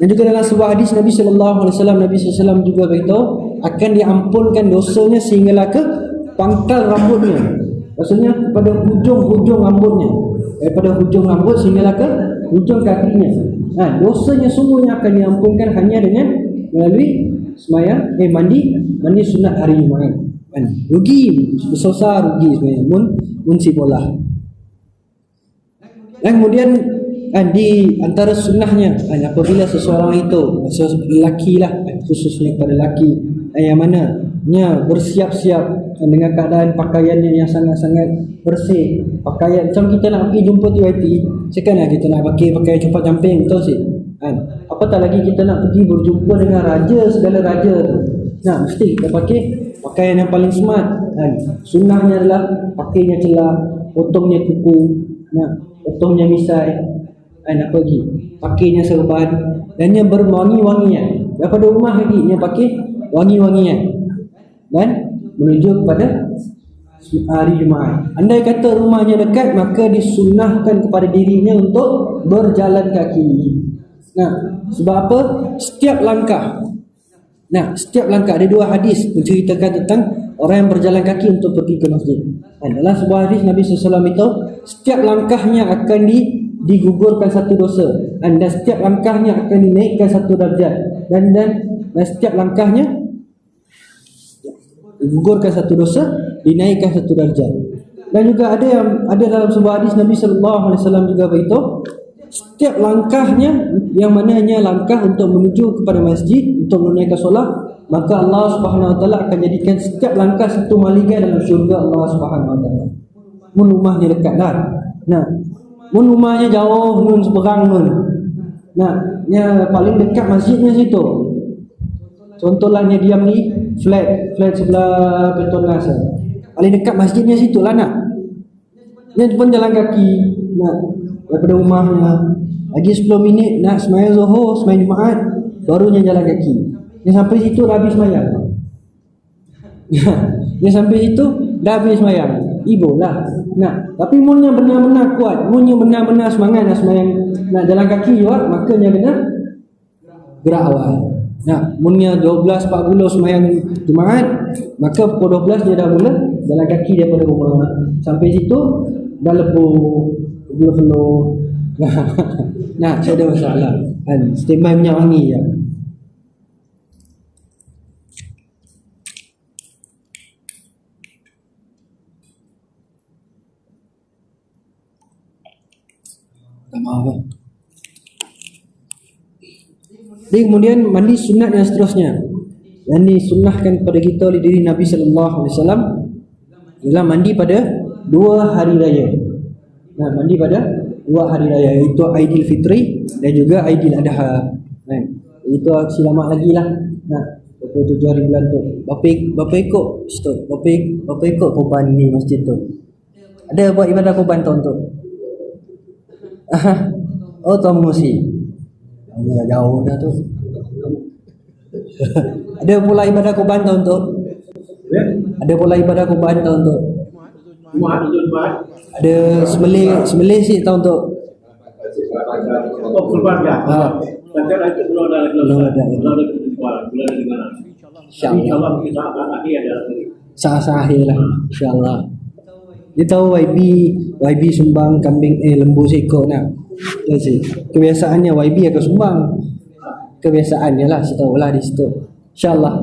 Dan juga dalam sebuah hadis Nabi SAW juga beritahu akan diampunkan dosanya sehinggalah ke pangkal rambutnya. Maksudnya pada hujung-hujung rambutnya, daripada hujung rambut sehinggalah ke hujung kakinya. Dosanya semuanya akan diampunkan hanya dengan melalui sembahyang mandi sunat hari Jumaat. Rugi, besar rugi sebenarnya mun si bola. Dan kemudian di antara sunnahnya apabila seseorang itu lelaki lah, khususnya pada lelaki yang mananya bersiap-siap dengan keadaan pakaiannya yang sangat-sangat bersih, pakaian macam kita nak pergi jumpa TYP, sekarang kita nak pakai pakaian cepat camping, betul sih apatah lagi kita nak pergi berjumpa dengan raja, segala raja tu, mesti kita pakai pakaian yang paling smart. Sunnahnya adalah pakainya celah, potongnya kuku, potongnya misai, apa lagi, pakainya serban dan yang berwangi-wangian. Daripada rumah lagi dia pakai wangi-wangian dan menuju kepada hari Jumaat. Andai kata rumahnya dekat, maka disunnahkan kepada dirinya untuk berjalan kaki. Sebab apa? Setiap langkah ada dua hadis menceritakan tentang orang yang berjalan kaki untuk pergi ke masjid. Dalam sebuah hadis Nabi SAW itu setiap langkahnya akan digugurkan satu dosa, dan setiap langkahnya akan dinaikkan satu darjat, dan setiap langkahnya digugurkan satu dosa, dinaikkan satu darjat. Dan juga ada dalam sebuah hadis Nabi SAW juga beritahu setiap langkahnya yang mananya langkah untuk menuju kepada masjid untuk menunaikan solat, maka Allah Subhanahu Wa Taala akan jadikan setiap langkah satu maligai dalam syurga Allah Subhanahu Wa Taala. Mun rumahnya dekat dah. Mun rumahnya jauh, mun seberang mun. Yang paling dekat masjidnya situ. Contohlah dia diam di flat sebelah Petronas. Paling dekat masjidnya situ lah Dia pun jalan kaki daripada rumahnya. Lagi 10 minit nak sembahyang Zuhur, sembahyang Jumaat, barunya jalan kaki. Dia sampai situ dah habis sembahyang. Dia sampai situ dah habis sembahyang. Ibulah. Tapi munnya benar-benar kuat, munnya benar-benar semangat nak sembahyang, nak jalan kaki juga, makanya kena gerak awal. Munnya 12.40 sembahyang Jumaat, maka pukul 12 dia dah mula jalan kaki daripada rumah. Sampai situ dah lepuh, peluh. Tak ada masalah. Standby minyak wangi je. Maaf. Dan kemudian mandi sunat yang seterusnya yang disunnahkan kepada kita oleh diri Nabi SAW ialah mandi pada 2 hari raya. Mandi pada 2 hari raya, iaitu Aidilfitri dan juga Aidil Adha. Itu selamat lagi lah. 27 hari bulan tu. Bapa ikut Ustaz. Bapa ikut korban ni masjid tu. Ada buat ibadah korban tahun tu. Oh, tahun mengungsi. Jauh dah tu. Ada pula ibadah korban tahun tu. Ada pula ibadah korban tahun tu. Ada sembelih sih tahun tu. Korban dah. Belum ada. InsyaAllah kita akhir ada. Sah-sah akhir lah. InsyaAllah. Dia tahu YB sumbang kambing lembu seekor nak. Kebiasaannya YB akan sumbang. Kebiasaannya lah, saya tahu lah di situ. InsyaAllah.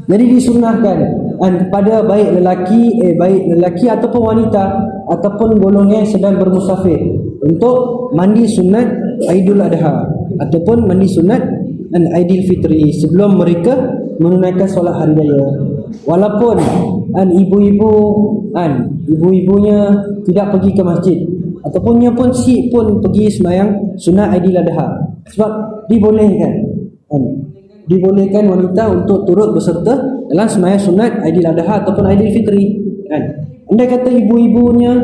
Jadi disunnahkan kepada baik lelaki ataupun wanita ataupun golongan yang sedang bermusafir untuk mandi sunat Aidil Adha ataupun mandi sunat Aidilfitri sebelum mereka menunaikan solat hari raya. Walaupun ibu-ibunya tidak pergi ke masjid ataupun si pun pergi sembahyang sunat Aidil Adha, sebab dibolehkan wanita untuk turut berserta dalam sembahyang sunat Aidil Adha ataupun Aidilfitri. Andai kata ibu-ibunya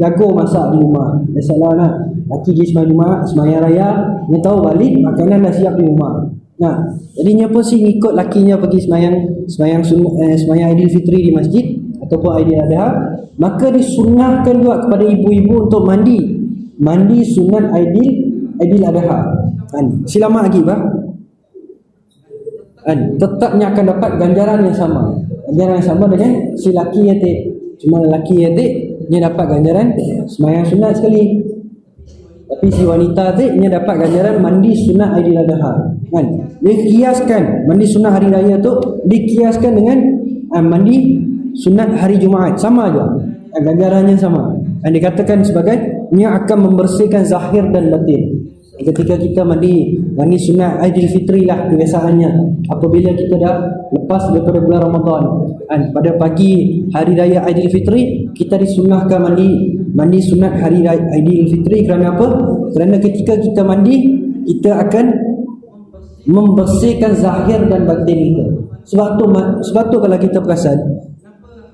jago masak di rumah, biasalah laki pergi sembahyang Jumaat, sembahyang raya, dia tahu balik makanan dah siap di rumah. Jadinya pun si ikut lakinya pergi sembahyang Aidilfitri di masjid ataupun Aidil Adha, maka disunnahkan juga kepada ibu-ibu untuk mandi sunat Aidil Adha. Si lama lagi bah. Tetapnya akan dapat ganjaran yang sama. Ganjaran yang sama dengan si laki yatik. Cuma lelaki yatik dia dapat ganjaran sembahyang sunat sekali. Tapi si wanita yatik dia dapat ganjaran mandi sunat Aidil Adha. Dia kiaskan mandi sunat hari raya tu dikiaskan dengan mandi sunat hari Jumaat, sama aja. Ganjarannya sama. Dikatakan sebagai ia akan membersihkan zahir dan batin. Ketika kita mandi sunat Aidilfitri lah kebiasaannya. Apabila kita dah lepas daripada bulan Ramadan, pada pagi hari raya Aidilfitri kita disunnahkan mandi sunat hari raya Aidilfitri. Kerana apa? Kerana ketika kita mandi kita akan membersihkan zahir dan batin kita. Sebab tu kalau kita perasan,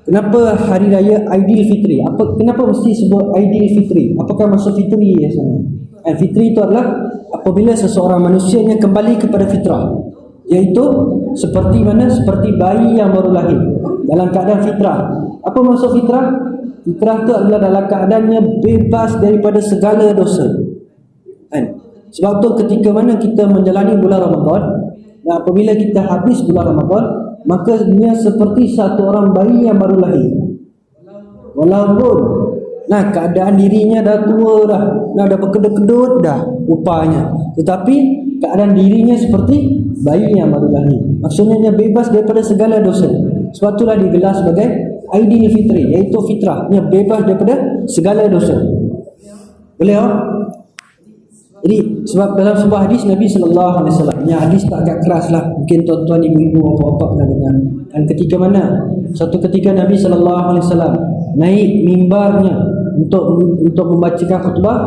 kenapa hari raya Aidilfitri? Kenapa mesti sebut Aidilfitri? Apakah maksud fitri ya sana? Fitri itu adalah apabila seseorang manusianya kembali kepada fitrah, iaitu seperti mana? Seperti bayi yang baru lahir dalam keadaan fitrah. Apa maksud fitrah? Fitrah itu adalah dalam keadaannya bebas daripada segala dosa. Sebab tu ketika mana kita menjalani bulan Ramadan, dan apabila kita habis bulan Ramadan, maka dia seperti satu orang bayi yang baru lahir. Walaupun keadaan dirinya dah tua dah berkedut-kedut dah rupanya, tetapi keadaan dirinya seperti bayi yang baru lahir. Maksudnya dia bebas daripada segala dosa. Sebab itulah digelar sebagai Aidilfitri, iaitu fitrah, dia bebas daripada segala dosa. Boleh tak? Jadi sebab dalam sebuah hadis Nabi SAW, yang hadis tak agak keras lah, mungkin tuan-tuan, ibu-ibu, apa-apa pernah dengar. Dan ketika mana suatu ketika Nabi SAW naik mimbarnya untuk membacakan khutbah,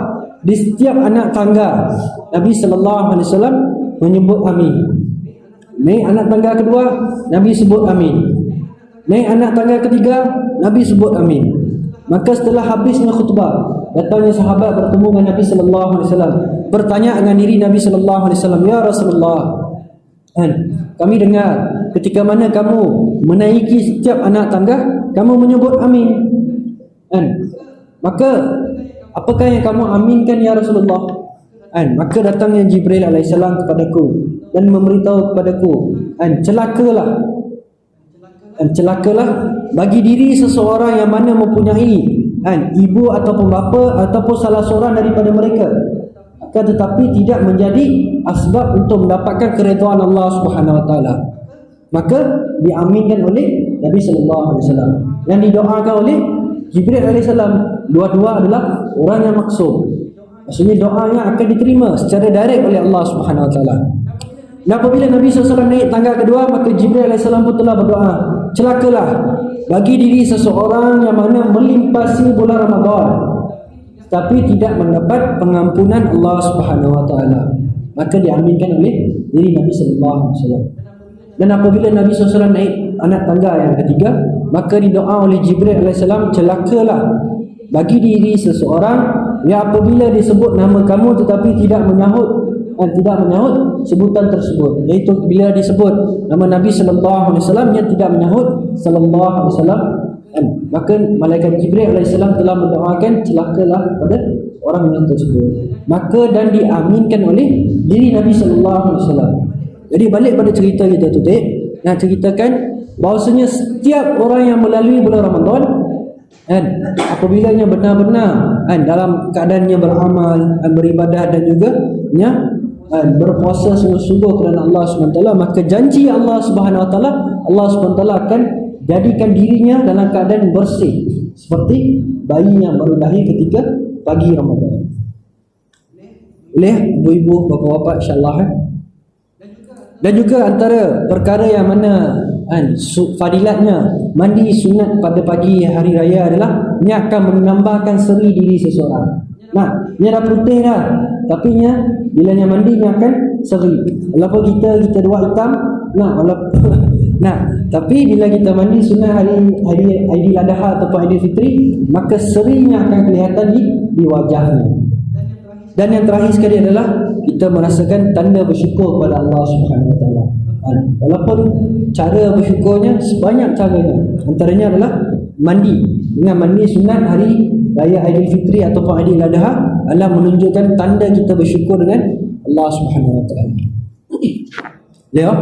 di setiap anak tangga Nabi SAW menyebut amin. Naik anak tangga kedua, Nabi sebut amin. Naik anak tangga ketiga, Nabi sebut amin. Maka setelah habisnya khutbah, datangnya sahabat bertemu dengan Nabi SAW, bertanya dengan diri Nabi SAW, "Ya Rasulullah, kami dengar ketika mana kamu menaiki setiap anak tangga, kamu menyebut amin. Maka apakah yang kamu aminkan ya Rasulullah?" Maka datangnya Jibril alaihissalam kepadaku dan memberitahu kepadaku, celakalah bagi diri seseorang yang mana mempunyai ibu ataupun bapa ataupun salah seorang daripada mereka, akan tetapi tidak menjadi asbab untuk mendapatkan keridhaan Allah Subhanahu Wa Taala. Maka diaminkan oleh Nabi sallallahu alaihi wasallam dan didoakan oleh Jibril alaihi salam. Dua-dua adalah orang yang maksum. Maksudnya doanya akan diterima secara direct oleh Allah Subhanahu Wa Taala. Dan apabila Nabi SAW naik tangga kedua, maka Jibril AS pun telah berdoa, celakalah bagi diri seseorang yang mana melimpasi bulan Ramadan tapi tidak mendapat pengampunan Allah Subhanahu Wa Taala. Maka diaminkan oleh diri Nabi SAW. Dan apabila Nabi SAW naik anak tangga yang ketiga, maka didoa oleh Jibril AS, celakalah bagi diri seseorang yang apabila disebut nama kamu tetapi tidak menyahut sebutan tersebut, iaitu bila disebut nama Nabi sallallahu alaihi wasallam yang tidak menyahut sallallahu alaihi wasallam, maka malaikat Jibril alaihi salam telah mendoakan celakalah pada orang yang tersebut. Maka dan diaminkan oleh diri Nabi sallallahu alaihi wasallam. Jadi balik pada cerita kita tu, nak ceritakan bahawasanya setiap orang yang melalui bulan Ramadan, apabila nya benar-benar dalam keadaannya beramal, beribadah dan juga berpuasa sungguh-sungguh kerana Allah SWT, maka janji Allah SWT, Allah SWT akan jadikan dirinya dalam keadaan bersih seperti bayi yang baru lahir ketika pagi Ramadan. Boleh ibu-ibu, bapa-bapa, insyaAllah. Dan juga antara perkara yang mana fadilatnya mandi sunat pada pagi hari raya adalah ia akan menambahkan seri diri seseorang. Dia dah putih dah, tapi bila dia mandi dia akan seri. Walaupun kita dua hitam, tapi bila kita mandi sunat hari Aidil Adha ataupun Aidilfitri, maka serinya akan kelihatan di wajahnya. Dan yang terakhir sekali adalah kita merasakan tanda bersyukur kepada Allah Subhanahu Wa Taala. Walaupun cara bersyukurnya sebanyak caranya, antaranya adalah mandi. Dengan mandi sunat hari raya Aidilfitri ataupun Aidil Adha adalah menunjukkan tanda kita bersyukur dengan Allah Subhanahu Wa Taala. Leo